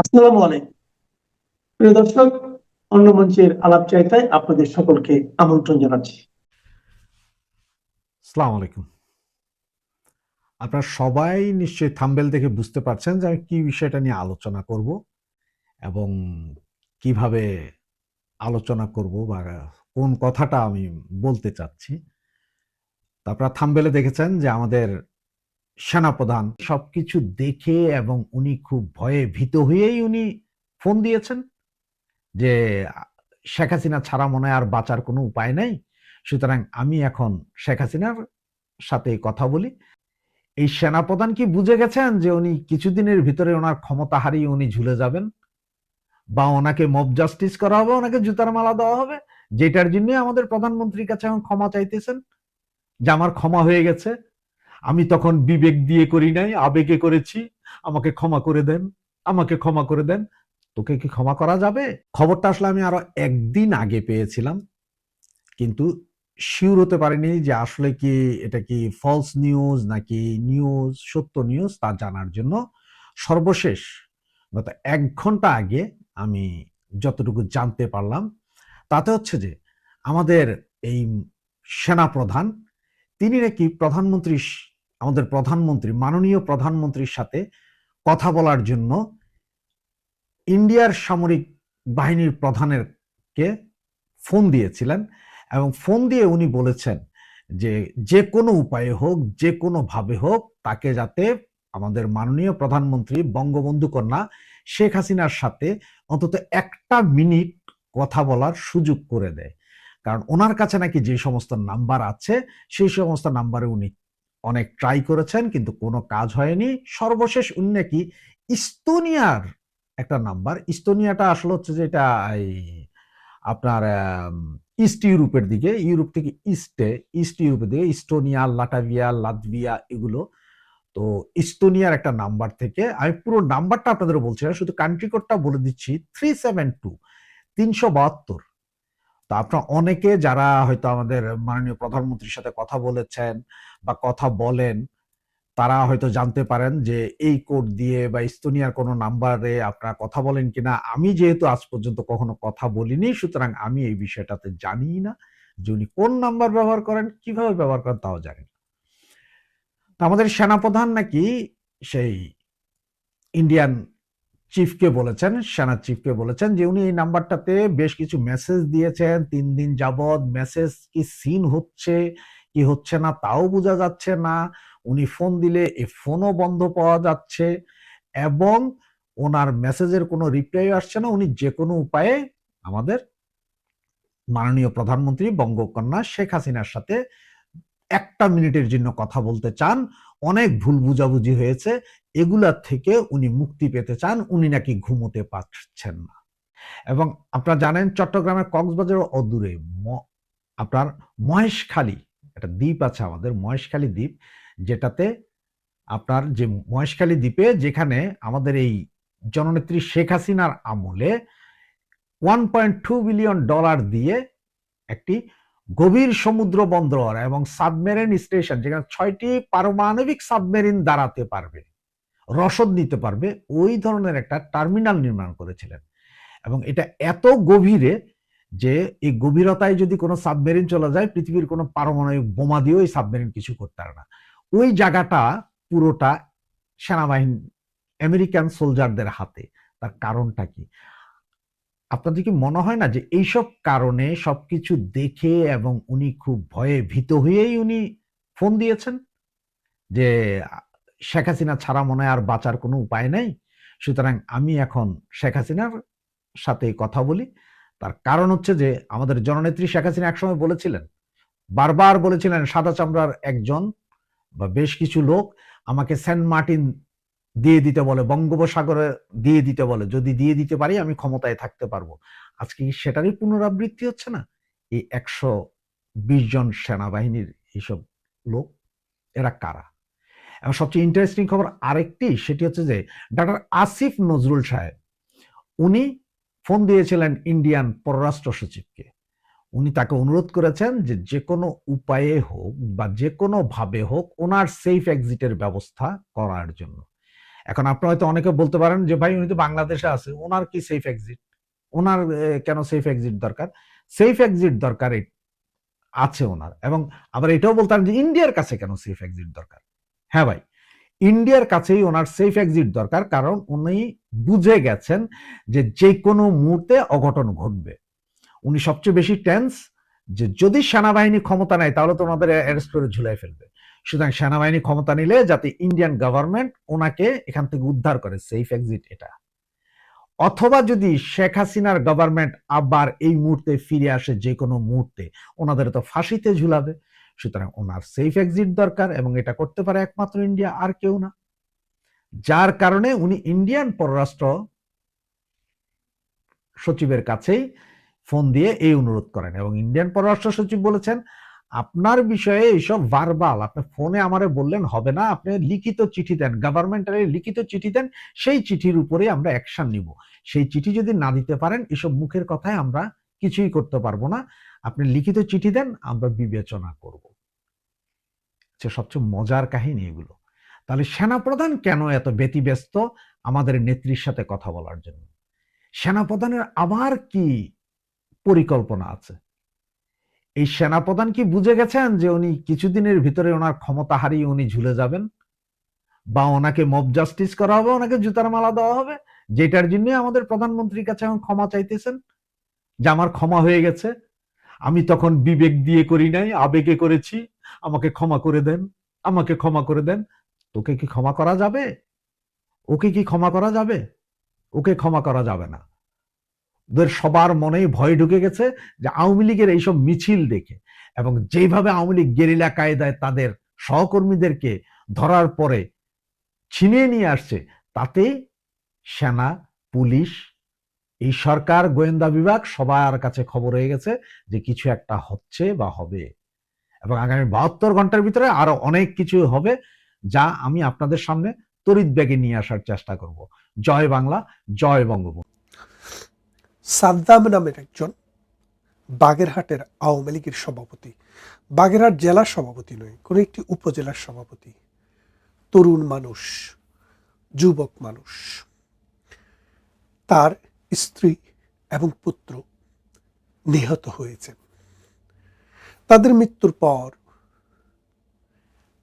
আসসালামু আলাইকুম। প্রিয় দর্শক, অন্য মঞ্চের আলাপ চাইতায় আপনাদের সকলকে আমন্ত্রণ জানাচ্ছি। আসসালামু আলাইকুম। আপনারা সবাই নিশ্চয়ই থাম্বনেল দেখে বুঝতে পারছেন যে আমি কি বিষয়টা নিয়ে আলোচনা করব এবং কিভাবে আলোচনা করব বা কোন কথাটা আমি বলতে চাচ্ছি। তো আপনারা থাম্বনেলে দেখেছেন যে আমাদের সেনাপ্রধান সবকিছু দেখে এবং উনি খুব ভয়ে ভীত হয়েই উনি ফোন দিয়েছেন যে শেখ হাসিনা ছাড়া মনে হয় আর বাঁচার কোনো উপায় নাই। সুতরাং আমি এখন শেখ হাসিনার সাথে কথা বলি। এই সেনাপ্রধান কি বুঝে গেছেন যে উনি কিছুদিনের ভিতরে ওনার ক্ষমতা হারিয়ে উনি ঝুলে যাবেন বা ওনাকে মব জাস্টিস করা হবে, ওনাকে জুতার মালা দেওয়া হবে, যেটার জন্য আমাদের প্রধানমন্ত্রীর কাছে এখন ক্ষমা চাইতেছেন যে আমার ক্ষমা হয়ে গেছে, আমি তখন বিবেক দিয়ে করি নাই, আবেগে করেছি, আমাকে ক্ষমা করে দেন, আমাকে ক্ষমা করে দেন। তোকে কি ক্ষমা করা যাবে? খবরটা আসলে আমি আরো একদিন আগে পেয়েছিলাম, কিন্তু শিওর হতে পারিনি যে আসলে কি এটা কি ফলস নিউজ নাকি নিউজ সত্য নিউজ তা জানার জন্য সর্বশেষ গত ১ ঘন্টা আগে আমি যতটুকু জানতে পারলাম তাতে হচ্ছে যে আমাদের এই সেনাপ্রধান তিনি নাকি আমাদের প্রধানমন্ত্রী মাননীয় প্রধানমন্ত্রীর সাথে কথা বলার জন্য ইন্ডিয়ার সামরিক বাহিনীর প্রধানের কে ফোন দিয়েছিলেন এবং ফোন দিয়ে উনি বলেছেন যে যে কোনো উপায়ে হোক, যে কোনোভাবে হোক তাকে যাতে আমাদের মাননীয় প্রধানমন্ত্রী বঙ্গবন্ধু কন্যা শেখ হাসিনার সাথে অন্তত ১টা মিনিট কথা বলার সুযোগ করে দেয়। কারণ ওনার কাছে নাকি যে সমস্ত নাম্বার আছে সেই সমস্ত নাম্বারে উনি অনেক ট্রাই করেছেন কিন্তু কোনো কাজ হয়নি। সর্বশেষ উনি নাকি ইস্তোনিয়ার একটা নাম্বার, ইস্তোনিয়াটা আসলে হচ্ছে যে এটা এই আপনার ইস্ট ইউরোপের দিকে, ইউরোপ থেকে ইস্ট ইউরোপের দিকে ইস্টোনিয়া, লাটাভিয়া, লাতভিয়া এগুলো। তো ইস্তোনিয়ার একটা নাম্বার থেকে আমি পুরো নাম্বারটা আপনাদের বলছি না, শুধু কান্ট্রি কোডটা বলে দিচ্ছি 372 372। তো আপনারা অনেকে যারা হয়তো আমাদের মাননীয় প্রধানমন্ত্রীর সাথে কথা বলেছেন বা কথা বলেন তারা হয়তো জানতে পারেন যে এই কোড দিয়ে বা ইস্তোনিয়ার কোনো নাম্বারে আপনারা কথা বলেন কিনা। আমি যেহেতু আজ পর্যন্ত কখনো কথা বলিনি, সুতরাং আমি এই বিষয়টাতে জানিই না যে উনি কোন নাম্বার ব্যবহার করেন, কিভাবে ব্যবহার করেন তাও জানি না। তো আমাদের সেনাপ্রধান নাকি সেই ইন্ডিয়ান চিফকে বলেছেন, সেনা চিফকে বলেছেন যে উনি এই নাম্বারটাতে বেশ কিছু মেসেজ দিয়েছেন ৩ দিন যাবৎ। মেসেজ কি সিন হচ্ছে কি হচ্ছে না তাও বোঝা যাচ্ছে না। উনি ফোন দিলে এই ফোনও বন্ধ পাওয়া যাচ্ছে এবং ওনার মেসেজের কোনো রিপ্লাই আসছে না। উনি যে কোনো উপায়ে আমাদের মাননীয় প্রধানমন্ত্রী বঙ্গকন্যা শেখ হাসিনার সাথে ১টা মিনিটের জন্য কথা বলতে চান। অনেক ভুল বুঝাবুঝি হয়েছে, এগুলার থেকে উনি মুক্তি পেতে চান। উনি নাকি ঘুমোতে পারছেন না। এবং আপনারা জানেন চট্টগ্রামের কক্সবাজার অদূরে আপনার মহেশখালী একটা দ্বীপ আছে, আমাদের মহেশখালী দ্বীপ, যেটাতে আপনার যে মহেশখালী দ্বীপে যেখানে আমাদের এই জননেত্রী শেখ হাসিনার আমলে $1.2 বিলিয়ন দিয়ে একটি গভীর সমুদ্র বন্দর এবং সাবমেরিন স্টেশন, যেখানে ৬টি পারমাণবিক সাবমেরিন দাঁড়াতে পারবে, রসদ নিতে পারবে, ওই ধরনের একটা টার্মিনাল নির্মাণ করেছিলেন। এবং এটা এত গভীরে যে এই গভীরতায় যদি কোনো সাবমেরিন চলে যায় পৃথিবীর কোনো পারমাণবিক বোমা দিয়েও এই সাবমেরিন কিছু করতে পারে না। ওই জায়গাটা পুরোটা সেনাবাহিনী আমেরিকান সোলজারদের হাতে। তার কারণটা কি? আপনাদের কি মনে হয় না যে এইসব কারণে সবকিছু দেখে এবং উনি খুব ভয়ে ভীত হয়েই উনি ফোন দিয়েছেন যে শেখ হাসিনা ছাড়া মনে হয় আর বাঁচার কোনো উপায় নাই, সুতরাং আমি এখন শেখ হাসিনার সাথে কথা বলি। তার কারণ হচ্ছে যে আমাদের জননেত্রী শেখ হাসিনা একসময় বলেছিলেন, বারবার বলেছিলেন, সাদা চামড়ার একজন বা বেশ কিছু লোক আমাকে সেন্ট মার্টিন দিয়ে দিতে বলে, বঙ্গোপসাগরে দিয়ে দিতে বলে, যদি দিয়ে দিতে পারি আমি ক্ষমতায় থাকতে পারবো। আজকে কি সেটারই পুনরাবৃত্তি হচ্ছে না? এই ১২০ জন সেনাবাহিনীর এইসব লোক, এরা কারা? এবং সবচেয়ে ইন্টারেস্টিং খবর আরেকটি, সেটি হচ্ছে যে ডক্টর আসিফ নজরুল সাহেব উনি ফোন দিয়েছিলেন ইন্ডিয়ান পররাষ্ট্র সচিবকে। উনি তাকে অনুরোধ করেছেন যে যে কোনো উপায়ে হোক বা যে কোনো ভাবে হোক ওনার সেফ এক্সিটের ব্যবস্থা করার জন্য। এখন আপনি হয়তো অনেকে বলতে পারেন যে ভাই উনি তো বাংলাদেশে আছে, ওনার কি সেফ এক্সিট, ওনার কেন সেফ এক্সিট দরকার? সেফ এক্সিট দরকার আছে ওনার। এবং আবার এটাও বলতে পারেন যে ইন্ডিয়ার কাছে কেন সেফ এক্সিট দরকার? হ্যাঁ ভাই, ইন্ডিয়ার কাছেই ওনার সেফ এক্সিট দরকার, কারণ উনি বুঝে গেছেন যে যে কোনো মুহূর্তে অঘটন ঘটবে। উনি সবচেয়ে বেশি টেন্স যে যদি সেনাবাহিনী ক্ষমতা নেয় তাহলে তো ওনাদের অ্যারেস্ট করে ঝুলাই ফেলবে। সুতরাং সেনাবাহিনী ক্ষমতা নিলে যাতে ইন্ডিয়ান গভর্নমেন্ট ওনাকে এখান থেকে উদ্ধার করে, সেফ এক্সিট এটা। অথবা যদি শেখ হাসিনার গভর্নমেন্ট আবার এই মুহূর্তে ফিরে আসে যে কোনো মুহূর্তে, ওনাদের তো ফাঁসিতে ঝুলাবে। সুতরাং ওনার সেফ এক্সিট দরকার, এবং এটা করতে পারে একমাত্র ইন্ডিয়া, আর কেউ না। যার কারণে উনি ইন্ডিয়ান পররাষ্ট্র সচিবের কাছেই ফোন দিয়ে এই অনুরোধ করেন, এবং ইন্ডিয়ান পররাষ্ট্র সচিব বলেছেন আপনার বিষয়ে এইসব ভার্বাল আপনি ফোনে আমারে বললেন হবে না, আপনি লিখিত চিঠি দেন, গভর্নমেন্টের লিখিত চিঠি দেন, সেই চিঠির উপরে আমরা অ্যাকশন নিব। সেই চিঠি যদি না দিতে পারেন, এসব মুখের কথায় আমরা কিছুই করতে পারবো না, আপনি লিখিত চিঠি দেন, আমরা বিবেচনা করব। সবচেয়ে মজার কাহিনী এগুলো। তাহলে সেনাপ্রধান কেন এত ব্যতিব্যস্ত আমাদের নেত্রীর সাথে কথা বলার জন্য? সেনাপ্রধানের আবার কি পরিকল্পনা আছে? এই সেনাপ্রধান কি বুঝে গেছেন যে উনি কিছুদিনের ভিতরে ওনার ক্ষমতা হারিয়ে উনি ঝুলে যাবেন, বা ওনাকে মব জাস্টিস করা হবে, ওনাকে জুতার মালা দেওয়া হবে, যেটার জন্য আমাদের প্রধানমন্ত্রীর কাছে এখন ক্ষমা চাইতেছেন যে আমার ক্ষমা হয়ে গেছে, আমি তখন বিবেক দিয়ে করি নাই, আবেগে করেছি, আমাকে ক্ষমা করে দেন, আমাকে ক্ষমা করে দেন। তোকে কি ক্ষমা করা যাবে? ওকে কি ক্ষমা করা যাবে? ওকে ক্ষমা করা যাবে না। ওদের সবার মনেই ভয় ঢুকে গেছে যে আওয়ামী লীগের এইসব মিছিল দেখে, এবং যেভাবে আওয়ামী লীগ গেরিলা কায়দায় তাদের সহকর্মীদেরকে ধরার পরে ছিনিয়ে নিয়ে আসছে, তাতে সেনা, পুলিশ, এই সরকার, গোয়েন্দা বিভাগ সবার কাছে খবর হয়ে গেছে যে কিছু একটা হচ্ছে বা হবে, এবং আগামী 72 ঘন্টার ভিতরে আরো অনেক কিছু হবে, যা আমি আপনাদের সামনে তড়িৎ বেগে নিয়ে আসার চেষ্টা করব। জয় বাংলা, জয় বঙ্গবন্ধু। সাদ্দাম নামের একজন বাগেরহাটের আওয়ামী লীগের সভাপতি, বাগেরহাট জেলার সভাপতি নয়, কোনো একটি উপজেলার সভাপতি, তরুণ মানুষ, যুবক মানুষ, তার স্ত্রী এবং পুত্র নিহত হয়েছেন। তাদের মৃত্যুর পর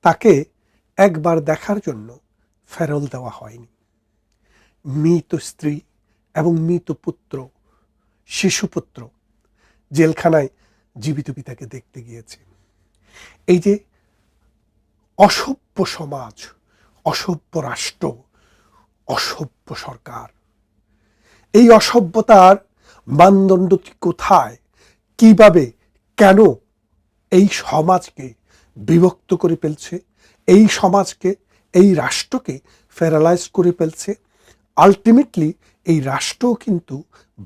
তাকে একবার দেখার জন্য ফেরল দেওয়া হয়নি। মৃত স্ত্রী এবং মৃত পুত্র, শিশুপুত্র জেলখানায় জীবিত পিতাকে দেখতে গিয়েছে। এই যে অসভ্য সমাজ, অসভ্য রাষ্ট্র, অসভ্য সরকার, এই অসভ্যতার মানদণ্ডটি কোথায়, কিভাবে, কেন এই সমাজকে বিভক্ত করে ফেলছে, এই সমাজকে, এই রাষ্ট্রকে প্যারালাইজ করে ফেলছে। আলটিমেটলি এই রাষ্ট্রও কিন্তু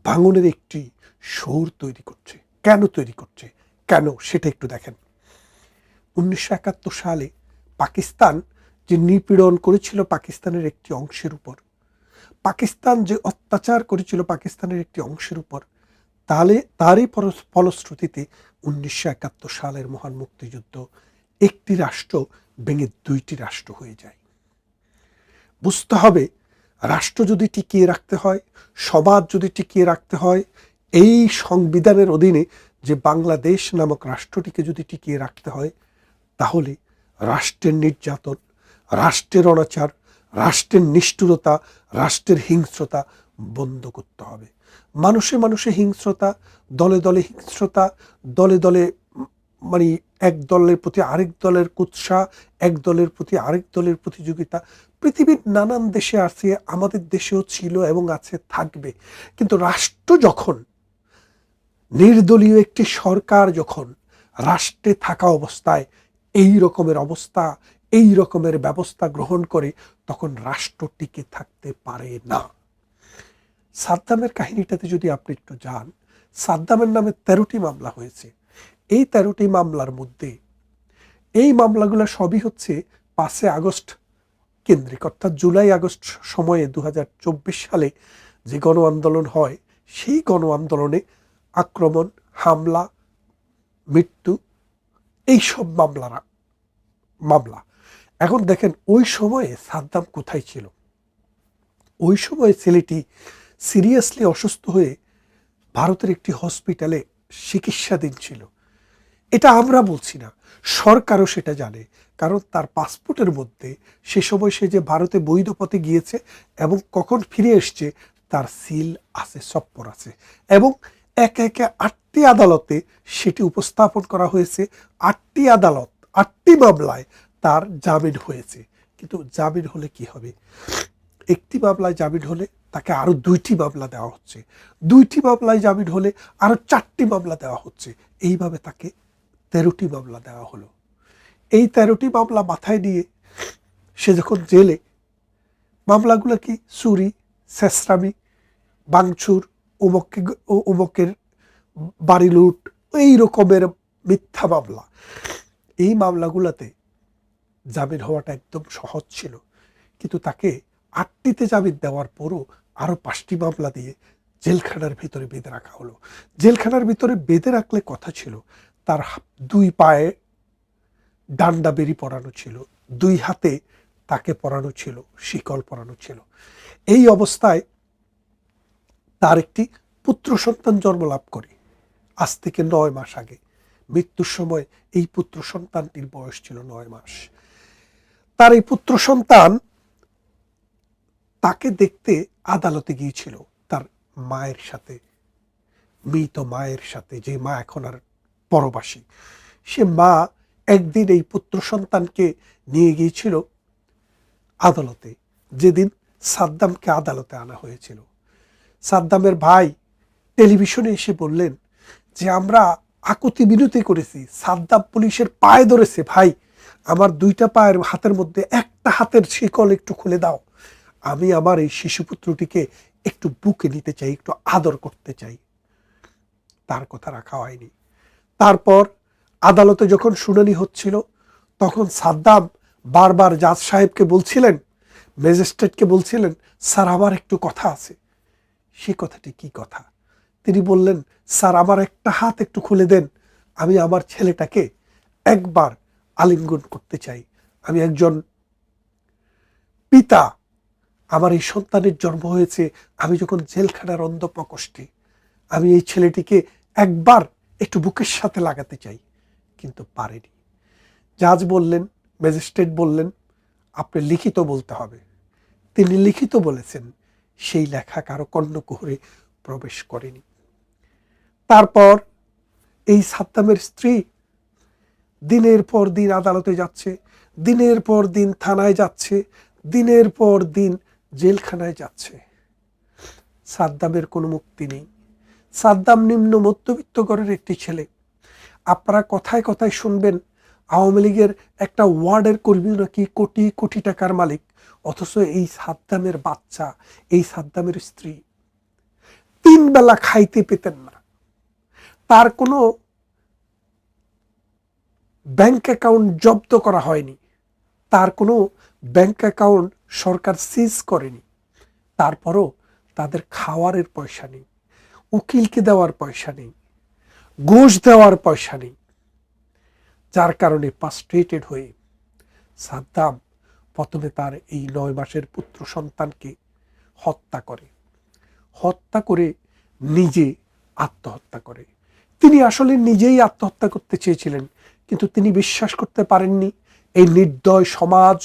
ভাঙনের একটি সুর তৈরি করছে। কেন তৈরি করছে, কেন, সেটা একটু দেখেন। 1971 সালে পাকিস্তান যে নিপীড়ন করেছিল পাকিস্তানের একটি অংশের উপর, পাকিস্তান যে অত্যাচার করেছিল পাকিস্তানের একটি অংশের উপর, তারই ফলশ্রুতিতে 1971 সালের মহান মুক্তিযুদ্ধ একটি রাষ্ট্র ভেঙে দুইটি রাষ্ট্র হয়ে যায়। বুঝতে হবে, রাষ্ট্র যদি টিকিয়ে রাখতে হয়, সমাজ যদি টিকিয়ে রাখতে হয়, এই সংবিধানের অধীনে যে বাংলাদেশ নামক রাষ্ট্রটিকে যদি টিকিয়ে রাখতে হয়, তাহলে রাষ্ট্রের নির্যাতন, রাষ্ট্রের অনাচার, রাষ্ট্রের নিষ্ঠুরতা, রাষ্ট্রের হিংস্রতা বন্ধ করতে হবে। মানুষে মানুষে হিংস্রতা, দলে দলে হিংস্রতা, দলে দলে মানে এক দলের প্রতি আরেক দলের কুৎসা, এক দলের প্রতি আরেক দলের প্রতিযোগিতা পৃথিবীর নানান দেশে আছে, আমাদের দেশেও ছিল এবং আছে, থাকবে। কিন্তু রাষ্ট্র যখন, নির্দলীয় একটি সরকার যখন রাষ্ট্রে থাকা অবস্থায় এই রকমের অবস্থা, এই রকমের ব্যবস্থা গ্রহণ করে, তখন রাষ্ট্র টিকে থাকতে পারে না। সাদ্দামের কাহিনীটাতে যদি আপনি একটু যান, সাদ্দামের নামে 13টি মামলা হয়েছে। এই 13টি মামলার মধ্যে এই মামলাগুলো সবই হচ্ছে 5 আগস্ট কেন্দ্রিক, অর্থাৎ জুলাই আগস্ট সময়ে 2024 সালে যে গণ আন্দোলন হয়, সেই গণ আন্দোলনে আক্রমণ, হামলা, মৃত্যু, এইসব মামলা। এখন দেখেন ওই সময়ে সাদ্দাম কোথায় ছিল। ওই সময় ছেলেটি সিরিয়াসলি অসুস্থ হয়ে ভারতের একটি হসপিটালে চিকিৎসাধীন ছিল। এটা আমরা বলছি না, সরকারও সেটা জানে, কারণ তার পাসপোর্টের মধ্যে সে সময় সে যে ভারতে বৈধ পথে গিয়েছে এবং কখন ফিরে এসছে তার সিল আছে, সপ্পর আছে, এবং একে একে 8টি আদালতে সেটি উপস্থাপন করা হয়েছে। 8টি আদালত, 8টি মামলায় তার জামিন হয়েছে। কিন্তু জামিন হলে কি হবে? একটি মামলায় জামিন হলে তাকে আরো 2টি মামলা দেওয়া হচ্ছে, 2টি মামলায় জামিন হলে আরো 4টি মামলা দেওয়া হচ্ছে, এইভাবে তাকে 13টি মামলা দেওয়া হলো। এই 13টি মামলা মাথায় নিয়ে সে যখন জেলে, মামলাগুলো কি? চুরি, ছেঁচড়ামি, ভাঙচুর, উমকের বাড়ি লুট, এই রকমের মিথ্যা মামলা। এই মামলাগুলোতে জামিন হওয়াটা একদম সহজ ছিল, কিন্তু তাকে 8টিতে জামিন দেওয়ার পরও আরো 5টি মামলা দিয়ে জেলখানার ভিতরে বেঁধে রাখা হলো। জেলখানার ভিতরে বেঁধে রাখলে কথা ছিল তার 2 পায়ে ডান্ডা বেরি পরানো ছিল, 2 হাতে তাকে পরানো ছিল, শিকল পরানো ছিল। এই অবস্থায় তার একটি পুত্র সন্তান জন্ম লাভ করে আজ থেকে 9 মাস আগে। মৃত্যুর সময় এই পুত্র সন্তানটির বয়স ছিল 9 মাস। তার এই পুত্র সন্তান তাকে দেখতে আদালতে গিয়েছিল তার মায়ের সাথে, মৃত মায়ের সাথে, যে মা এখন আর পরবাসী। সে মা একদিন এই পুত্র সন্তানকে নিয়ে গিয়েছিল আদালতে, যেদিন সাদ্দামকে আদালতে আনা হয়েছিল। সাদ্দামের ভাই টেলিভিশনে এসে বললেন যে আমরা আকুতি বিনতি করেছি, সাদ্দাম পুলিশের পায়ে ধরেছে, ভাই আমার 2টা পায়ের হাতের মধ্যে একটা হাতের শিকল একটু খুলে দাও, আমি আমার এই শিশুপুত্রটিকে একটু বুকে নিতে চাই, একটু আদর করতে চাই। তার কথা রাখা হয়নি। তারপর আদালতে যখন শুনানি হচ্ছিল তখন সাদ্দাম বারবার জাজ সাহেবকে বলছিলেন, ম্যাজিস্ট্রেটকে বলছিলেন, স্যার আমার একটু কথা আছে। সে কথাটি কি কথা? তিনি বললেন, স্যার আমার একটা হাত একটু খুলে দেন, আমি আমার ছেলেটাকে একবার আলিঙ্গন করতে চাই, আমি একজন পিতা, আমার এই সন্তানের জন্ম হয়েছে আমি যখন জেলখানার অন্ধপ্রকোষ্ঠে, আমি এই ছেলেটিকে একবার একটু বুকের সাথে লাগাতে চাই, কিন্তু পারেনি। জাজ বললেন, ম্যাজিস্ট্রেট বললেন, আপনি লিখিত বলতে হবে। তিনি লিখিত বলেছেন, সেই লেখা কারো কর্ণকুহরে প্রবেশ করেনি। তারপর এই সাদ্দামের স্ত্রী দিনের পর দিন আদালতে যাচ্ছে, দিনের পর দিন থানায় যাচ্ছে, দিনের পর দিন জেলখানায় যাচ্ছে। সাদ্দামের কোনো মুক্তি নেই। সাদ্দাম নিম্ন মধ্যবিত্ত ঘরের একটি ছেলে। আপনারা কথায় কথায় শুনবেন আওয়ামী লীগের একটা ওয়ার্ডের কর্মী নাকি কোটি কোটি টাকার মালিক, অথচ এই সাদ্দামের বাচ্চা, এই সাদ্দামের স্ত্রী 3 বেলা খাইতে পেতেন না। তার কোনো ব্যাংক অ্যাকাউন্ট জব্দ করা হয়নি, তার কোনো ব্যাংক অ্যাকাউন্ট সরকার সিজ করেনি। তারপরও তাদের খাওয়ারের পয়সা নেই, উকিলকে দেওয়ার পয়সা নেই, ঘুষ দেওয়ার পয়সা নেই। যার কারণে ফ্রাস্ট্রেটেড হয়ে সাদ্দাম প্রথমে তার এই 9 মাসের পুত্র সন্তানকে হত্যা করে নিজে আত্মহত্যা করে। তিনি আসলে নিজেই আত্মহত্যা করতে চেয়েছিলেন, কিন্তু তিনি বিশ্বাস করতে পারেননি এই নির্দয় সমাজ,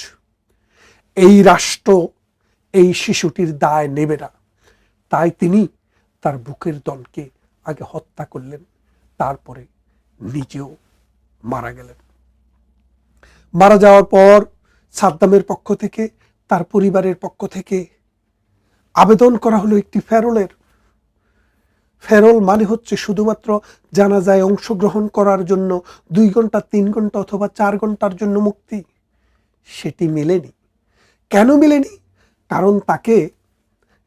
এই রাষ্ট্র এই শিশুটির দায় নেবে না। তাই তিনি তার বুকের দলকে আগে হত্যা করলেন, তারপরে নিজেও মারা গেলেন। মারা যাওয়ার পর সাদ্দামের পক্ষ থেকে, তার পরিবারের পক্ষ থেকে আবেদন করা হলো একটি ফেরলের। ফেরল মানে হচ্ছে শুধুমাত্র জানাজায় অংশগ্রহণ করার জন্য 2 ঘন্টা, 3 ঘন্টা অথবা 4 ঘন্টার জন্য মুক্তি। সেটি মেলেনি। কেন মেলেনি? কারণ তাকে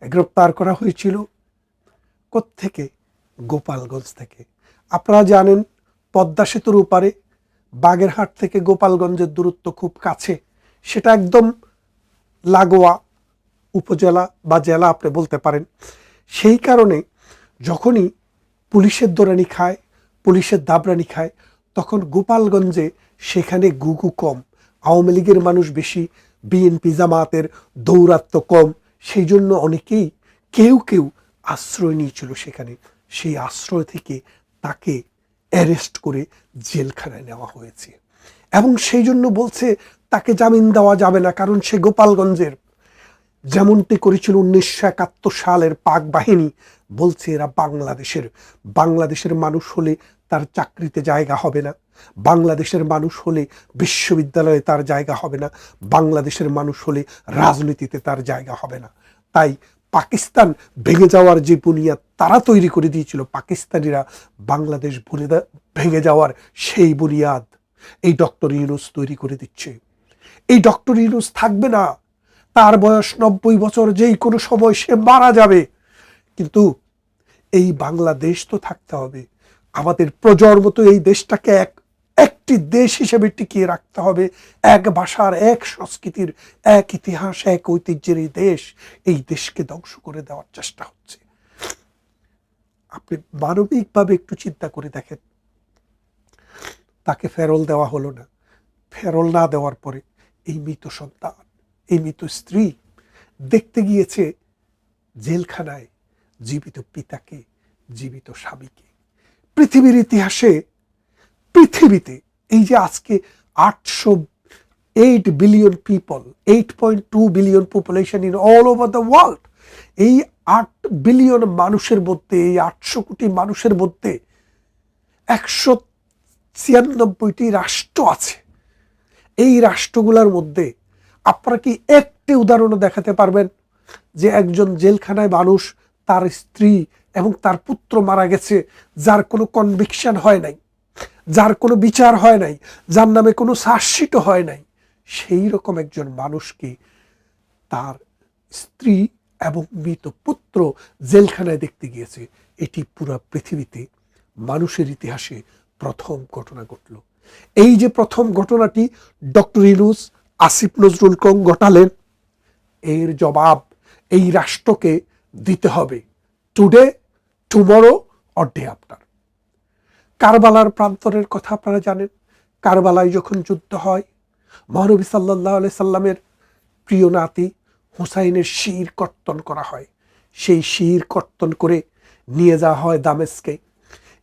গ্রেপ্তার করা হয়েছিল কোত্থেকে? গোপালগঞ্জ থেকে। আপনারা জানেন পদ্মা সেতুর ওপারে বাগেরহাট থেকে গোপালগঞ্জের দূরত্ব খুব কাছে, সেটা একদম লাগোয়া উপজেলা বা জেলা আপনি বলতে পারেন। সেই কারণে যখনই পুলিশের দৌড়ানি খায়, পুলিশের দাবরানি খায়, তখন গোপালগঞ্জে সেখানে গুগু কম, আওয়ামী লীগের মানুষ বেশি, বিএনপি জামাতের দৌরাত্ম্য কম, সেই জন্য অনেকেই কেউ কেউ আশ্রয় নিয়েছিল সেখানে। সেই আশ্রয় থেকে তাকে অ্যারেস্ট করে জেলখানায় নেওয়া হয়েছে, এবং সেই জন্য বলছে তাকে জামিন দেওয়া যাবে না, কারণ সে গোপালগঞ্জের। যেমনটি করেছিল 1971 সালের পাক বাহিনী, বলছে এরা বাংলাদেশের মানুষ হলে তার চাকরিতে জায়গা হবে না, বাংলাদেশের মানুষ হলে বিশ্ববিদ্যালয়ে তার জায়গা হবে না, বাংলাদেশের মানুষ হলে রাজনীতিতে তার জায়গা হবে না। তাই পাকিস্তান ভেঙে যাওয়ার যে বুনিয়াদ তারা তৈরি করে দিয়েছিল, পাকিস্তানিরা বাংলাদেশ ভেঙে যাওয়ার সেই বুনিয়াদ এই ডক্টর ইউনূস তৈরি করে দিচ্ছে। এই ডক্টর ইউনূস থাকবে না, তার বয়স 90 বছর, যেই কোনো সময় সে মারা যাবে, কিন্তু এই বাংলাদেশ তো থাকতে হবে। আমাদের প্রজন্ম তো এই দেশটাকে একটি দেশ হিসেবে টিকিয়ে রাখতে হবে। এক ভাষার, এক সংস্কৃতির, এক ইতিহাস, এক ঐতিহ্যের এই দেশকে ধ্বংস করে দেওয়ার চেষ্টা হচ্ছে। আপনি মানবিকভাবে একটু চিন্তা করে দেখেন, তাকে ফেরল দেওয়া হলো না। ফেরল না দেওয়ার পরে এই মৃত সন্তান, এই মৃত স্ত্রী দেখতে গিয়েছে জেলখানায় জীবিত পিতাকে, জীবিত স্বামীকে। পৃথিবীর ইতিহাসে, পৃথিবীতে এই যে আজকে 808 billion people, 8.2 billion population in all over the world, এই 8 বিলিয়ন মানুষের মধ্যে, এই 800 কোটি মানুষের মধ্যে 196টি রাষ্ট্র আছে। এই রাষ্ট্রগুলোর মধ্যে আপনারা কি একটি উদাহরণ দেখাতে পারবেন যে একজন জেলখানায় মানুষ, তার স্ত্রী এবং তার পুত্র মারা গেছে, যার কোনো কনভিকশন হয় নাই, যার কোনো বিচার হয় নাই, যার নামে কোনো চার্জশিটও হয় নাই, সেই রকম একজন মানুষকে তার স্ত্রী এবং মৃত পুত্র জেলখানায় দেখতে গিয়েছে? এটি পুরো পৃথিবীতে মানুষের ইতিহাসে প্রথম ঘটনা ঘটল। এই যে প্রথম ঘটনাটি ডক্টর ইউনূস, আসিফ নজরুল ঘটালেন, এর জবাব এই রাষ্ট্রকে দিতে হবে, today, tomorrow or day after. কারবালার প্রান্তরের কথা আপনারা জানেন। কারবালায় যখন যুদ্ধ হয়, মহানবী সাল্লাল্লাহু আলাইহি সাল্লামের প্রিয় নাতি হুসাইনের শির কর্তন করা হয়। সেই শির কর্তন করে নিয়ে যাওয়া হয় দামেস্কে।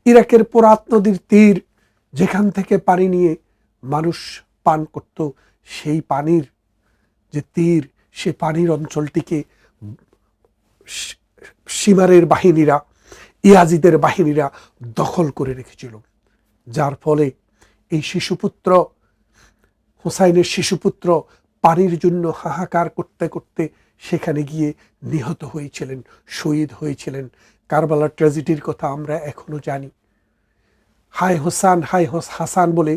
ইরাকের ফোরাত নদীর তীর, যেখান থেকে পানি নিয়ে মানুষ পান করত, সেই পানির যে তীর, সে পানির অঞ্চলটিকে সীমারের বাহিনীরা, ইয়াজিদের বাহিনীরা দখল করে রেখেছিল, যার ফলে এই শিশুপুত্র, হুসাইনের শিশুপুত্র পানির জন্য হাহাকার করতে করতে সেখানে গিয়ে নিহত হয়েছিলেন, শহীদ হয়েছিলেন। কারবালার ট্র্যাজেডির কথা আমরা এখনো জানি। হায় হোসান, হায় হাসান বলে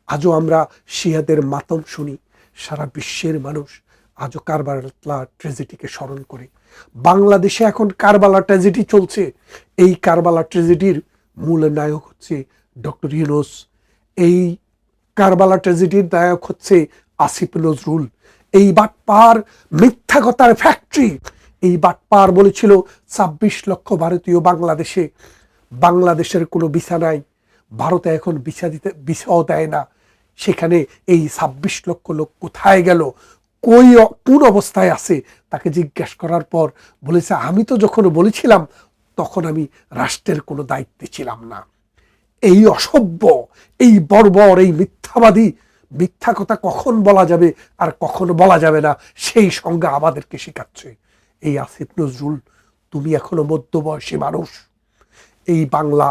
আজও আমরা শিয়াদের মাতম শুনি। সারা বিশ্বের মানুষ আজও কারবালা ট্র্যাজেডিকে স্মরণ করে। বাংলাদেশে এখন কারবালা ট্র্যাজেডি চলছে। এই কারবালা ট্র্যাজেডির মূল নায়ক হচ্ছে ডক্টর ইউনূস। এই কারবালা ট্র্যাজেডির নায়ক হচ্ছে আসিফ নজরুল। এই বাটপার মিথ্যা কথার ফ্যাক্টরি। এই বাটপার বলেছিল 26 লক্ষ ভারতীয় বাংলাদেশে, বাংলাদেশের কোনো ভিসা নাই, ভারতে এখন ভিসাও দেয় না। সেখানে এই 26 লক্ষ লোক কোথায় গেল, কোন অবস্থায় আছে, তাকে জিজ্ঞাসা করার পর বলেছে, আমি তো যখন বলেছিলাম তখন আমি রাষ্ট্রের কোনো দায়িত্বে ছিলাম না। এই অসভ্য, এই বর্বর, এই মিথ্যাবাদী, মিথ্যা কথা কখন বলা যাবে আর কখন বলা যাবে না, সেই সংজ্ঞা আমাদেরকে শেখাচ্ছে এই আসিফ নজরুল। তুমি এখনো মধ্যবয়সী মানুষ। এই বাংলা,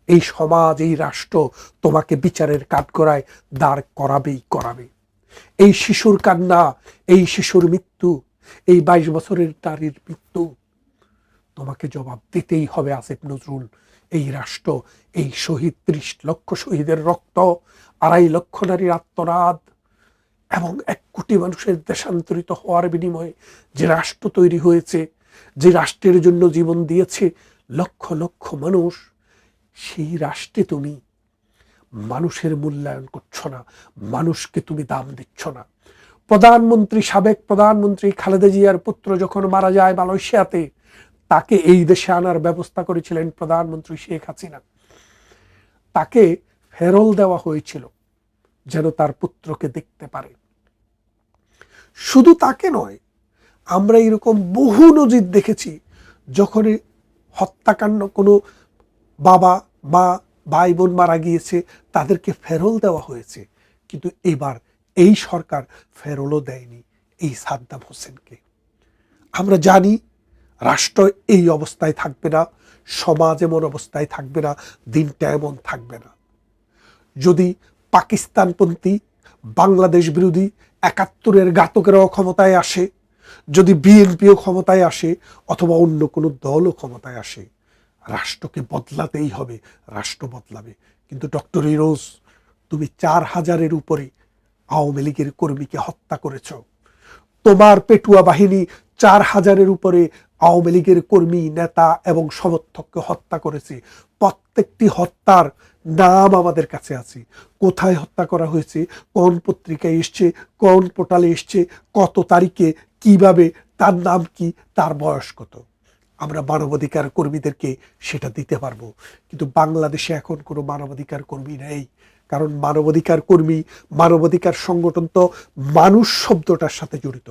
এই সমাজ, এই রাষ্ট্র তোমাকে বিচারের কাঠগড়ায় দাঁড় করাবে। এই শিশুর কান্না, এই শিশুর মৃত্যু, এই 22 বছরের নারীর মৃত্যু, তোমাকে জবাব দিতেই হবে আসিফ নজরুল। এই রাষ্ট্র, এই শহীদ, 30 লক্ষ শহীদের রক্ত, 2.5 লক্ষ নারীর আত্মনাদ এবং 1 কোটি মানুষের দেশান্তরিত হওয়ার বিনিময়ে যে রাষ্ট্র তৈরি হয়েছে, যে রাষ্ট্রের জন্য জীবন দিয়েছে লক্ষ লক্ষ মানুষ, সেই রাষ্ট্রে তুমি মানুষের মূল্যায়ন করছো না, মানুষকে তুমি দাম দিচ্ছ না। সাবেক প্রধানমন্ত্রী খালেদা জিয়ার পুত্র যখন মারা যায় মালয়েশিয়াতে, তাকে এই দেশে আনার ব্যবস্থা করেছিলেন প্রধানমন্ত্রী শেখ হাসিনা। তাকে ফেরল দেওয়া হয়েছিল যেন তার পুত্রকে দেখতে পারে। শুধু তাকে নয়, আমরা এরকম বহু নজির দেখেছি, যখন হত্যাকাণ্ড কোনো বাবা মা ভাই বোন মারা গিয়েছে তাদেরকে ফেরল দেওয়া হয়েছে, কিন্তু এবার এই সরকার ফেরলও দেয়নি এই সাদ্দাম হোসেনকে। আমরা জানি রাষ্ট্র এই অবস্থায় থাকবে না, সমাজ এমন অবস্থায় থাকবে না, দিনটা এমন থাকবে না। যদি পাকিস্তানপন্থী বাংলাদেশ বিরোধী ৭১-এর ঘাতকেরাও ক্ষমতায় আসে, যদি বিএনপিও ক্ষমতায় আসে, অথবা অন্য কোনো দলও ক্ষমতায় আসে, রাষ্ট্রকে বদলাতেই হবে, রাষ্ট্র বদলাবে। কিন্তু ডক্টর ইউনূস, তুমি ৪,০০০-এর উপরে আওয়ামী লীগের কর্মীকে হত্যা করেছ। তোমার পেটুয়া বাহিনী ৪,০০০-এর উপরে আওয়ামী লীগের কর্মী, নেতা এবং সমর্থককে হত্যা করেছে। প্রত্যেকটি হত্যার নাম আমাদের কাছে আছে, কোথায় হত্যা করা হয়েছে, কোন পত্রিকায় এসছে, কোন পোর্টালে এসছে, কত তারিখে, কিভাবে, তার নাম কি, তার বয়স কত। আমরা মানবাধিকার কর্মীদেরকে সেটা দিতে পারবো, কিন্তু বাংলাদেশে এখন কোনো মানবাধিকার কর্মী নেই। কারণ মানবাধিকার কর্মী, মানবাধিকার সংগঠন তো মানুষ শব্দটার সাথে জড়িত।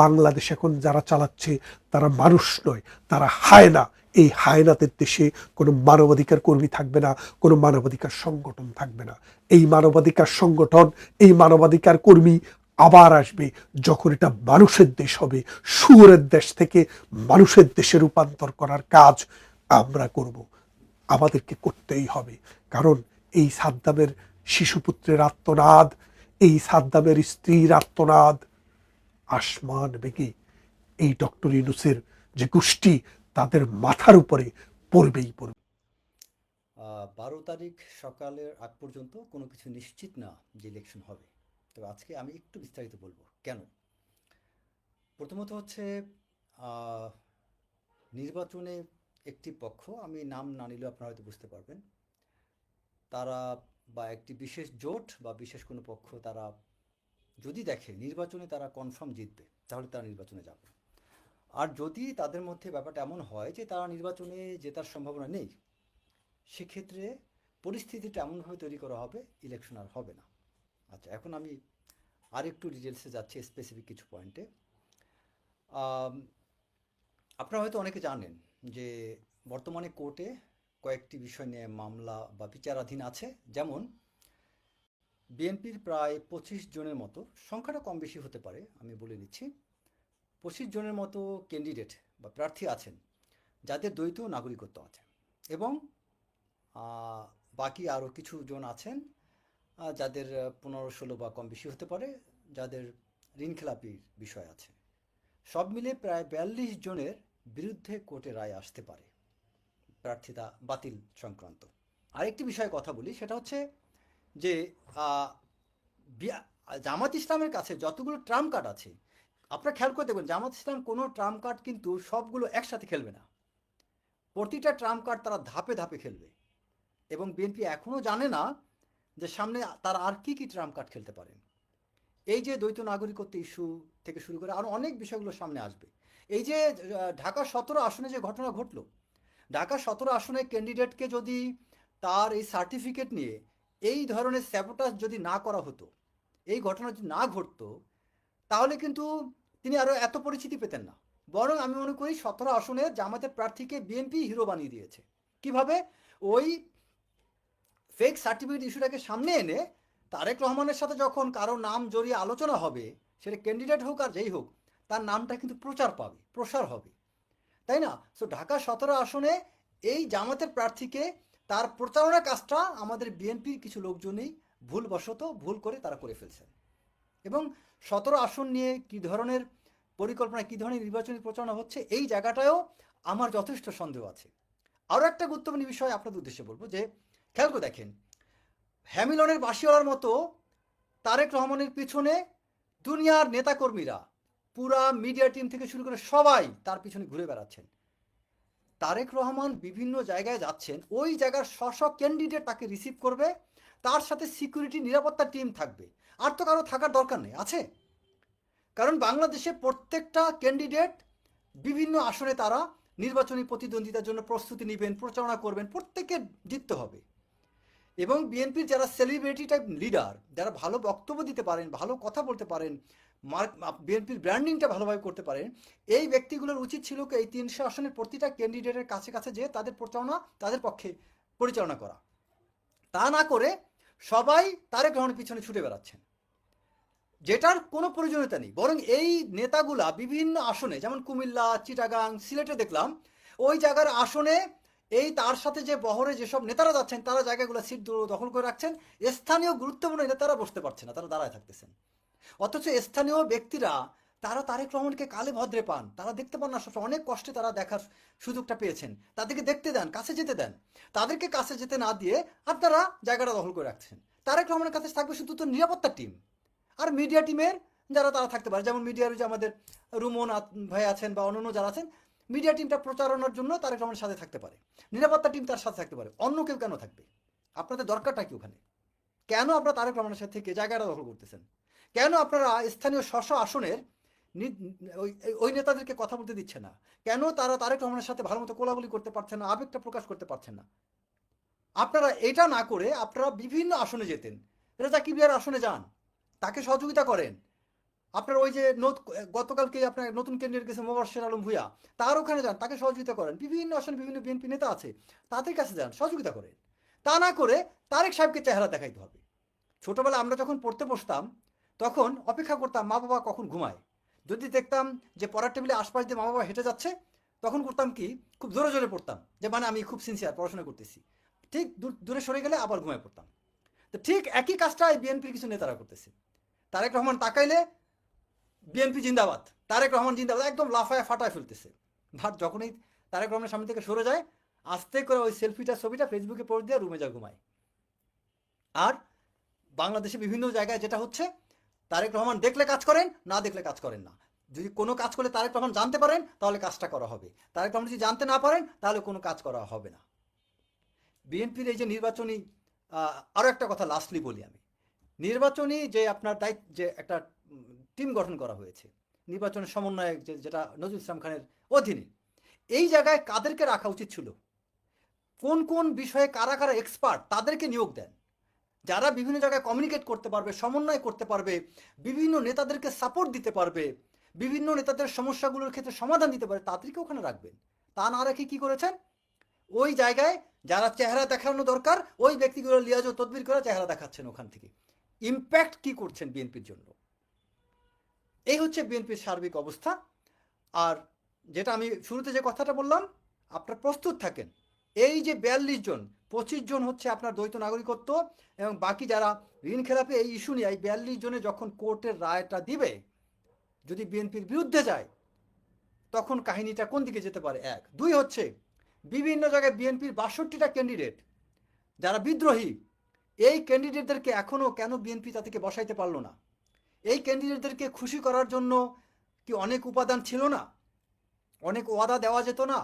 বাংলাদেশ এখন যারা চালাচ্ছে তারা মানুষ নয়, তারা হায়না। এই হায়নাদের দেশে কোনো মানবাধিকার কর্মী থাকবে না, কোনো মানবাধিকার সংগঠন থাকবে না। এই মানবাধিকার সংগঠন, এই মানবাধিকার কর্মী আবার আসবে যখন এটা মানুষের দেশ হবে। শুয়োরের দেশ থেকে মানুষের দেশে রূপান্তর করার কাজ আমরা করব, আমাদেরকে করতেই হবে। কারণ এই সাদ্দামের শিশুপুত্রের আর্তনাদ, এই সাদ্দামের স্ত্রীর আর্তনাদ আসমান বেগে এই ডক্টর ইউনূসের যে গোষ্ঠী, তাদের মাথার উপরে পড়বেই পড়বে। ১২ তারিখ সকালের আগ পর্যন্ত কোনো কিছু নিশ্চিত না যে ইলেকশন হবে। তবে আজকে আমি একটু বিস্তারিত বলবো কেন। প্রথমত হচ্ছে নির্বাচনে একটি পক্ষ, আমি নাম না নিলেও আপনারা হয়তো বুঝতে পারবেন, তারা বা একটি বিশেষ জোট বা বিশেষ কোনো পক্ষ, তারা যদি দেখে নির্বাচনে তারা কনফার্ম জিতবে, তাহলে তারা নির্বাচনে যাবে। আর যদি তাদের মধ্যে ব্যাপারটা এমন হয় যে তারা নির্বাচনে জেতার সম্ভাবনা নেই, সেক্ষেত্রে পরিস্থিতিটা এমনভাবে তৈরি করা হবে, ইলেকশন আর হবে না। আচ্ছা, এখন আমি আর একটু ডিটেলসে যাচ্ছি, স্পেসিফিক কিছু পয়েন্টে। আপনারা হয়তো অনেকে জানেন যে বর্তমানে কোর্টে কয়েকটি বিষয় নিয়ে মামলা বা বিচারাধীন আছে। যেমন বিএনপির প্রায় ২৫ জনের মতো, সংখ্যাটা কম বেশি হতে পারে, আমি বলে দিচ্ছি, ২৫ জনের মতো ক্যান্ডিডেট বা প্রার্থী আছেন যাদের দ্বৈত নাগরিকত্ব আছে, এবং বাকি আরও কিছু জন আছেন যাদের ১৫-১৬ বা কম বেশি হতে পারে, যাদের ঋণখেলাপির বিষয় আছে। সব মিলে প্রায় ৪২ জনের বিরুদ্ধে কোর্টে রায় আসতে পারে প্রার্থিতা বাতিল সংক্রান্ত। আরেকটি বিষয়ে কথা বলি, সেটা হচ্ছে যে জামাত ইসলামের কাছে যতগুলো ট্রাম্প কার্ড আছে, আপনারা খেয়াল করে দেখবেন জামাত ইসলাম কোনো ট্রাম্প কার্ড কিন্তু সবগুলো একসাথে খেলবে না, প্রতিটা ট্রাম্প কার্ড তারা ধাপে ধাপে খেলবে। এবং বিএনপি এখনও জানে না যে সামনে তারা আর কি কি ট্রাম্প কার্ড খেলতে পারেন। এই যে দ্বৈত নাগরিকত্ব ইস্যু থেকে শুরু করে আরও অনেক বিষয়গুলো সামনে আসবে। এই যে ঢাকা ১৭ আসনে যে ঘটনা ঘটলো, ঢাকা ১৭ আসনে ক্যান্ডিডেটকে যদি তার এই সার্টিফিকেট নিয়ে এই ধরনের স্যাবোটাজ যদি না করা হতো, এই ঘটনা যদি না ঘটতো, তাহলে কিন্তু তিনি আরও এত পরিচিতি পেতেন না। বরং আমি মনে করি ১৭ আসনে জামাতের প্রার্থীকে বিএনপি হিরো বানিয়ে দিয়েছে। কিভাবে? ওই ফেক সার্টিফিকেট ইস্যুটাকে সামনে এনে তারেক রহমানের সাথে যখন কারো নাম জড়িয়ে আলোচনা হবে, সেটা ক্যান্ডিডেট হোক আর যেই হোক, তার নামটা কিন্তু প্রচার পাবে, প্রসার হবে, তাই না? সো ঢাকা ১৭ আসনে এই জামাতের প্রার্থীকে তার প্রচারণার কাজটা আমাদের বিএনপির কিছু লোকজনই ভুলবশত ভুল করে তারা করে ফেলছেন। এবং ১৭ আসন নিয়ে কী ধরনের পরিকল্পনা, কী ধরনের নির্বাচনী প্রচারণা হচ্ছে, এই জায়গাটায়ও আমার যথেষ্ট সন্দেহ আছে। আরও একটা গুরুত্বপূর্ণ বিষয় আপনাদের উদ্দেশ্যে বলবো, যে খেয়াল করে দেখেন, হ্যামিলনের বাঁশিওয়ালার মতো তারেক রহমানের পিছনে দুনিয়ার নেতাকর্মীরা, পুরা মিডিয়া টিম থেকে শুরু করে সবাই তার পিছনে ঘুরে বেড়াচ্ছেন। তারেক রহমান বিভিন্ন জায়গায় যাচ্ছেন, ওই জায়গার সব ক্যান্ডিডেট তাকে রিসিভ করবে, তার সাথে সিকিউরিটি নিরাপত্তা টিম থাকবে, আর তো কারো থাকার দরকার নেই। আছে, কারণ বাংলাদেশে প্রত্যেকটা ক্যান্ডিডেট বিভিন্ন আসনে তারা নির্বাচনী প্রতিদ্বন্দ্বিতার জন্য প্রস্তুতি নেবেন, প্রচারণা করবেন, প্রত্যেকে জিততে হবে। এবং বিএনপির যারা সেলিব্রিটি টাইপ লিডার, যারা ভালো বক্তব্য দিতে পারেন, ভালো কথা বলতে পারেন, বিএনপির ব্র্যান্ডিংটা ভালোভাবে করতে পারেন, এই ব্যক্তিগুলোর উচিত ছিল কি এই 300 আসনের প্রতিটা ক্যান্ডিডেটের কাছে কাছে যে তাদের প্রচারণা তাদের পক্ষে পরিচালনা করা। তা না করে সবাই তারেক রহমানের পিছনে ছুটে বেড়াচ্ছেন, যেটার কোনো প্রয়োজনীয়তা নেই। বরং এই নেতাগুলা বিভিন্ন আসনে, যেমন কুমিল্লা, চিটাগাং, সিলেটে দেখলাম ওই জায়গার আসনে এই তার সাথে যে বহরে যেসব নেতারা যাচ্ছেন তারা জায়গাগুলো সিট দখল করে রাখছেন, স্থানীয় গুরুত্বপূর্ণ নেতারা বসতে পারছে না, তারা দাঁড়ায় থাকতেছেন। অথচ স্থানীয় ব্যক্তিরা তারা তারেক রহমানকে কালে ভদ্রে পান, তারা দেখতে পান না, সবসময় অনেক কষ্টে তারা দেখার সুযোগটা পেয়েছেন, তাদেরকে দেখতে দেন, কাছে যেতে দেন। তাদেরকে কাছে যেতে না দিয়ে আপনারা জায়গাটা দখল করে রাখছেন। তারেক রহমানের কাছে থাকবে শুধু তো নিরাপত্তা টিম আর মিডিয়া টিমের যারা তারা থাকতে পারে, যেমন মিডিয়ার যে আমাদের রুমন ভাই আছেন বা অন্যান্য যারা আছেন, মিডিয়া টিমটা প্রচারণার জন্য তারেক রহমানের সাথে থাকতে পারে, নিরাপত্তা টিম তার সাথে থাকতে পারে। অন্য কেউ কেন থাকবে? আপনাদের দরকারটা কি ওখানে? কেন আপনারা তারেক রহমানের সাথে থেকে জায়গাটা দখল করতেছেন? কেন আপনারা স্থানীয় আসনের ওই নেতাদেরকে কথা বলতে দিচ্ছে না? কেন তারা তারেক রহমানের সাথে ভালো মতো কোলাগুলি করতে পারছেন না, আবেগটা প্রকাশ করতে পারছেন না? আপনারা এটা না করে আপনারা বিভিন্ন আসনে যেতেন, রেজা কিবরিয়ার আসনে যান, তাকে সহযোগিতা করেন। আপনার ওই যে গতকালকে আপনার নতুন ক্যান্ডিডেট গেছে মোবাশ্বের আলম ভূঁইয়া, তার ওখানে যান, তাকে সহযোগিতা করেন। বিভিন্ন আসনে বিভিন্ন বিএনপি নেতা আছে, তাদের কাছে যান, সহযোগিতা করেন। তা না করে তারেক সাহেবকে চেহারা দেখাইতে হবে। ছোটবেলায় আমরা যখন পড়তে বসতাম তখন অপেক্ষা করতাম মা বাবা কখন ঘুমায়। যদি দেখতাম যে পড়ার টেবিলে আশপাশ দিয়ে মা বাবা হেঁটে যাচ্ছে, তখন করতাম কি, খুব জোরে জোরে পড়তাম, যে মানে আমি খুব সিনসিয়ার পড়াশোনা করতেছি। ঠিক দূরে সরে গেলে আবার ঘুমায় পড়তাম। তো ঠিক একই কাজটা বিএনপির কিছু নেতারা করতেছে। তারেক রহমান তাকাইলে বিএনপি জিন্দাবাদ, তারেক রহমান জিন্দাবাদ, একদম লাফায় ফাটায় ফেলতেছে। ভাট যখনই তারেক রহমানের সামনে থেকে সরে যায়, আস্তে করে ওই সেলফিটা ছবিটা ফেসবুকে পোস্ট দিয়ে রুমে যা ঘুমায়। আর বাংলাদেশে বিভিন্ন জায়গায় যেটা হচ্ছে, তারেক রহমান দেখলে কাজ করেন, না দেখলে কাজ করেন না। যদি কোনো কাজ করলে তারেক রহমান জানতে পারেন তাহলে কাজটা করা হবে, তারেক রহমান যদি জানতে না পারেন তাহলে কোনো কাজ করা হবে না। বিএনপির এই যে নির্বাচনী, আরও একটা কথা লাস্টলি বলি আমি, নির্বাচনী যে আপনার দায়িত্ব যে একটা টিম গঠন করা হয়েছে নির্বাচনের সমন্বয়ক, যেটা নজরুল ইসলাম খানের অধীনে, এই জায়গায় কাদেরকে রাখা উচিত ছিল? কোন কোন বিষয়ে কারা কারা এক্সপার্ট তাদেরকে নিয়োগ দেন, যারা বিভিন্ন জায়গায় কমিউনিকেট করতে পারবে, সমন্বয় করতে পারবে, বিভিন্ন নেতাদেরকে সাপোর্ট দিতে পারবে, বিভিন্ন নেতাদের সমস্যাগুলোর ক্ষেত্রে সমাধান দিতে পারে, তাদেরকে ওখানে রাখবেন। তা না রেখে কি করেছেন, ওই জায়গায় যারা চেহারা দেখানো দরকার ওই ব্যক্তিগুলো লিয়াজ ও তদবির করে চেহারা দেখাচ্ছেন। ওখান থেকে ইম্প্যাক্ট কি করছেন বিএনপির জন্য? এই হচ্ছে বিএনপির সার্বিক অবস্থা। আর যেটা আমি শুরুতে যে কথাটা বললাম, আপনারা প্রস্তুত থাকেন। এই যে 42 জন, 25 জন হচ্ছে আপনার দ্বৈত নাগরিকত্ব, এবং বাকি যারা ঋণ খেলাপি, এই ইস্যু নিয়ে এই 42 জনে যখন কোর্টের রায়টা দিবে, যদি বিএনপির বিরুদ্ধে যায় তখন কাহিনীটা কোন দিকে যেতে পারে? 1 2 হচ্ছে বিভিন্ন জায়গায় বিএনপির 62টা ক্যান্ডিডেট যারা বিদ্রোহী, এই ক্যান্ডিডেটদেরকে এখনও কেন বিএনপি তাদেরকে বসাইতে পারলো না? এই ক্যান্ডিডেটদেরকে খুশি করার জন্য কি অনেক উপাদান ছিল না? অনেক ওয়াদা দেওয়া যেত না?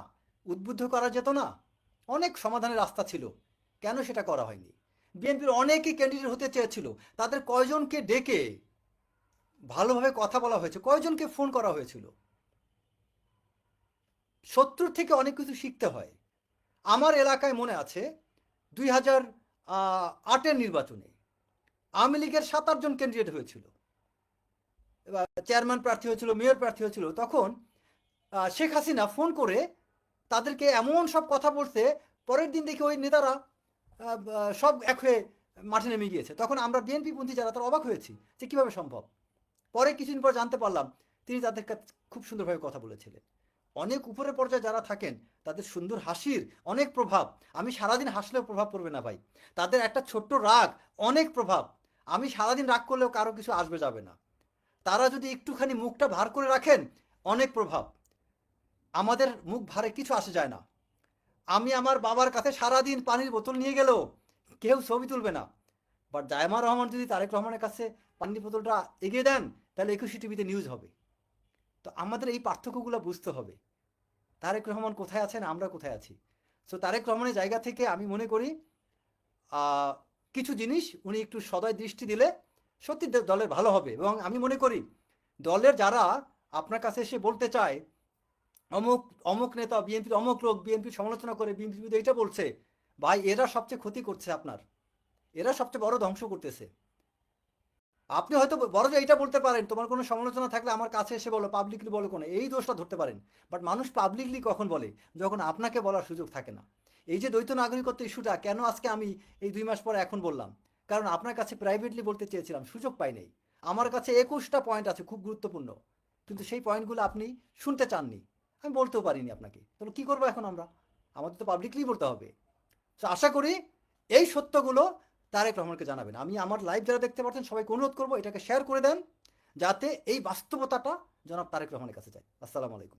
উদ্বুদ্ধ করা যেত না? অনেক সমাধানের রাস্তা ছিল, কেন সেটা করা হয়নি? বিএনপির অনেকেই ক্যান্ডিডেট হতে চেয়েছিল, তাদের কয়জনকে ডেকে ভালোভাবে কথা বলা হয়েছে, কয়জনকে ফোন করা হয়েছিল? শত্রুর থেকে অনেক কিছু শিখতে হয়। আমার এলাকায় মনে আছে 2008-এর নির্বাচনে আওয়ামী লীগের 7-8 জন ক্যান্ডিডেট হয়েছিল, এবার চেয়ারম্যান প্রার্থী হয়েছিল, মেয়র প্রার্থী হয়েছিল। তখন শেখ হাসিনা ফোন করে তাদেরকে এমন সব কথা বলছে, পরের দিন দেখি ওই নেতারা সব এক হয়ে মাঠে নেমে গিয়েছে। তখন আমরা বিএনপি পন্থী যারা তারা অবাক হয়েছি যে কীভাবে সম্ভব। পরে কিছুদিন পর জানতে পারলাম তিনি তাদের কাছে খুব সুন্দরভাবে কথা বলেছিলেন। অনেক উপরের পর্যায়ে যারা থাকেন তাদের সুন্দর হাসির অনেক প্রভাব। আমি সারাদিন হাসলেও প্রভাব পড়বে না ভাই, তাদের একটা ছোট্ট রাগ অনেক প্রভাব। আমি সারাদিন রাগ করলেও কারো কিছু আসবে যাবে না, তারা যদি একটুখানি মুখটা ভার করে রাখেন অনেক প্রভাব। আমাদের মুখ ভারে কিছু আসে যায় না। আমি আমার বাবার কাছে সারাদিন পানির বোতল নিয়ে গেলেও কেউ ছবি তুলবে না, বাট জায়মা রহমান যদি তারেক রহমানের কাছে পানির বোতলটা এগিয়ে দেন তাহলে 21 টিভিতে নিউজ হবে। তো আমাদের এই পার্থক্যগুলো বুঝতে হবে, তারেক রহমান কোথায় আছেন, আমরা কোথায় আছি। সো তারেক রহমানের জায়গা থেকে আমি মনে করি কিছু জিনিস উনি একটু সদয় দৃষ্টি দিলে সত্যি দলের ভালো হবে। এবং আমি মনে করি দলের যারা আপনার কাছে এসে বলতে চায় অমুক অমুক নেতা বিএনপির অমুক লোক বিএনপির সমালোচনা করে বিএনপি এইটা বলছে, ভাই এরা সবচেয়ে ক্ষতি করছে আপনার, এরা সবচেয়ে বড় ধ্বংস করতেছে। আপনি হয়তো বড় যে এইটা বলতে পারেন, তোমার কোনো সমালোচনা থাকলে আমার কাছে এসে বলো, পাবলিকলি বলো, কোনো এই দোষটা ধরতে পারেন। বাট মানুষ পাবলিকলি কখন বলে? যখন আপনাকে বলার সুযোগ থাকে না। এই যে দ্বৈত নাগরিকত্ব ইস্যুটা কেন আজকে আমি এই 2 মাস পরে এখন বললাম, কারণ আপনার কাছে প্রাইভেটলি বলতে চেয়েছিলাম, সুযোগ পাই নাই। আমার কাছে 21টা পয়েন্ট আছে খুব গুরুত্বপূর্ণ, কিন্তু সেই পয়েন্টগুলো আপনি শুনতে চাননি, আমি বলতেও পারিনি আপনাকে। তাহলে কি করবো এখন আমরা? আমাদের তো পাবলিকলি বলতে হবে। তো আশা করি এই সত্যগুলো তারেক রহমানকে জানাবেন। আমি আমার লাইভ যারা দেখতে পাচ্ছেন সবাইকে অনুরোধ করবো এটাকে শেয়ার করে দেন, যাতে এই বাস্তবতাটা জনাব তারেক রহমানের কাছে যায়। আসসালামু আলাইকুম।